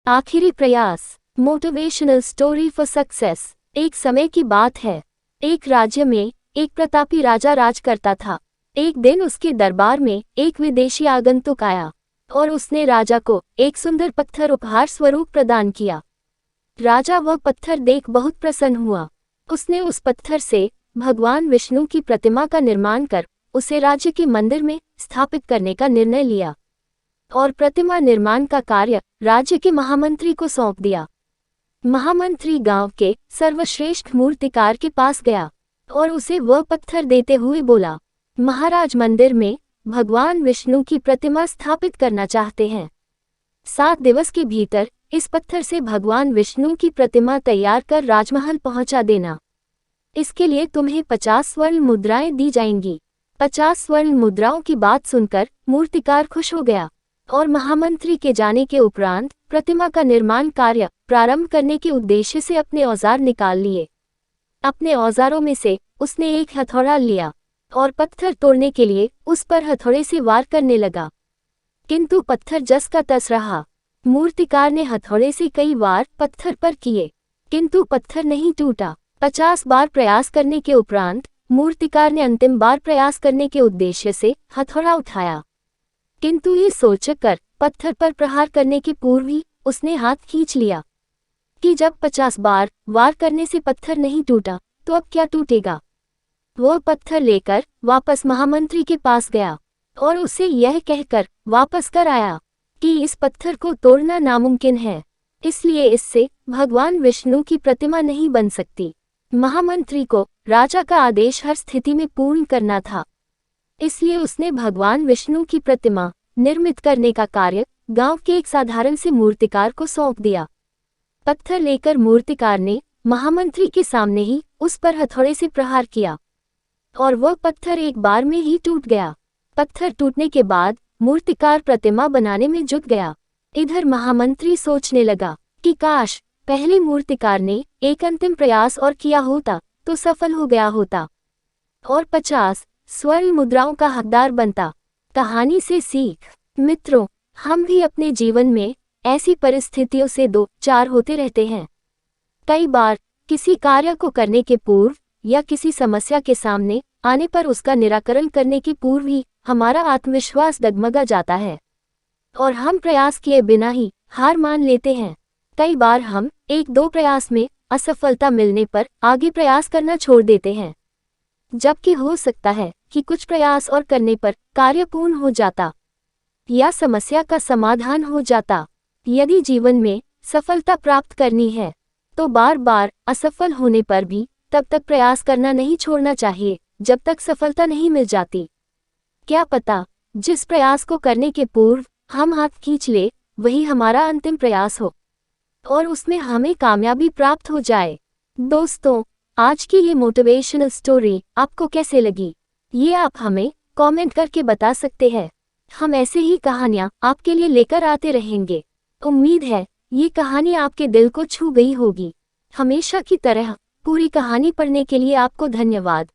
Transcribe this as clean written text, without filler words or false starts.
आखिरी प्रयास। Motivational story for success. एक समय की बात है। एक राज्य में एक प्रतापी राजा राज करता था। एक दिन उसके दरबार में एक विदेशी आगंतुक आया और उसने राजा को एक सुंदर पत्थर उपहार स्वरूप प्रदान किया। राजा वह पत्थर देख बहुत प्रसन्न हुआ। उसने उस पत्थर से भगवान विष्णु की प्रतिमा का निर्माण कर उसे राज्य के मंदिर में स्थापित करने का निर्णय लिया और प्रतिमा निर्माण का कार्य राज्य के महामंत्री को सौंप दिया। महामंत्री गांव के सर्वश्रेष्ठ मूर्तिकार के पास गया और उसे वह पत्थर देते हुए बोला, महाराज मंदिर में भगवान विष्णु की प्रतिमा स्थापित करना चाहते हैं। 7 दिवस के भीतर इस पत्थर से भगवान विष्णु की प्रतिमा तैयार कर राजमहल पहुंचा देना। इसके लिए तुम्हें 50 स्वर्ण मुद्राएं दी जाएंगी। 50 स्वर्ण मुद्राओं की बात सुनकर मूर्तिकार खुश हो गया और महामंत्री के जाने के उपरांत प्रतिमा का निर्माण कार्य प्रारंभ करने के उद्देश्य से अपने औजार निकाल लिए। अपने औजारों में से उसने एक हथौड़ा लिया और पत्थर तोड़ने के लिए उस पर हथौड़े से वार करने लगा, किंतु पत्थर जस का तस रहा। मूर्तिकार ने हथौड़े से कई वार पत्थर पर किए, किंतु पत्थर नहीं टूटा। 50 बार प्रयास करने के उपरांत मूर्तिकार ने अंतिम बार प्रयास करने के उद्देश्य से हथौड़ा उठाया, किंतु ये सोचकर पत्थर पर प्रहार करने के पूर्व ही उसने हाथ खींच लिया कि जब 50 बार वार करने से पत्थर नहीं टूटा तो अब क्या टूटेगा। वह पत्थर लेकर वापस महामंत्री के पास गया और उसे यह कहकर वापस कर आया कि इस पत्थर को तोड़ना नामुमकिन है, इसलिए इससे भगवान विष्णु की प्रतिमा नहीं बन सकती। महामंत्री को राजा का आदेश हर स्थिति में पूर्ण करना था, इसलिए उसने भगवान विष्णु की प्रतिमा निर्मित करने का कार्य गांव के एक साधारण से मूर्तिकार को सौंप दिया। पत्थर लेकर मूर्तिकार ने महामंत्री के सामने ही उस पर हथौड़े से प्रहार किया और वह पत्थर एक बार में ही टूट गया। पत्थर टूटने के बाद मूर्तिकार प्रतिमा बनाने में जुट गया। इधर महामंत्री सोचने लगा कि काश पहले मूर्तिकार ने एक अंतिम प्रयास और किया होता तो सफल हो गया होता और 50 स्वर्ण मुद्राओं का हकदार बनता। कहानी से सीख। मित्रों, हम भी अपने जीवन में ऐसी परिस्थितियों से 2-4 होते रहते हैं। कई बार किसी कार्य को करने के पूर्व या किसी समस्या के सामने आने पर उसका निराकरण करने के पूर्व ही हमारा आत्मविश्वास डगमगा जाता है और हम प्रयास किए बिना ही हार मान लेते हैं। कई बार हम 1-2 प्रयास में असफलता मिलने पर आगे प्रयास करना छोड़ देते हैं, जबकि हो सकता है कि कुछ प्रयास और करने पर कार्य पूर्ण हो जाता या समस्या का समाधान हो जाता। यदि जीवन में सफलता प्राप्त करनी है तो बार बार असफल होने पर भी तब तक प्रयास करना नहीं छोड़ना चाहिए जब तक सफलता नहीं मिल जाती। क्या पता जिस प्रयास को करने के पूर्व हम हाथ खींच ले वही हमारा अंतिम प्रयास हो और उसमें हमें कामयाबी प्राप्त हो जाए। दोस्तों, आज की ये मोटिवेशनल स्टोरी आपको कैसे लगी, ये आप हमें कमेंट करके बता सकते हैं। हम ऐसे ही कहानियाँ आपके लिए लेकर आते रहेंगे। उम्मीद है ये कहानी आपके दिल को छू गई होगी। हमेशा की तरह पूरी कहानी पढ़ने के लिए आपको धन्यवाद।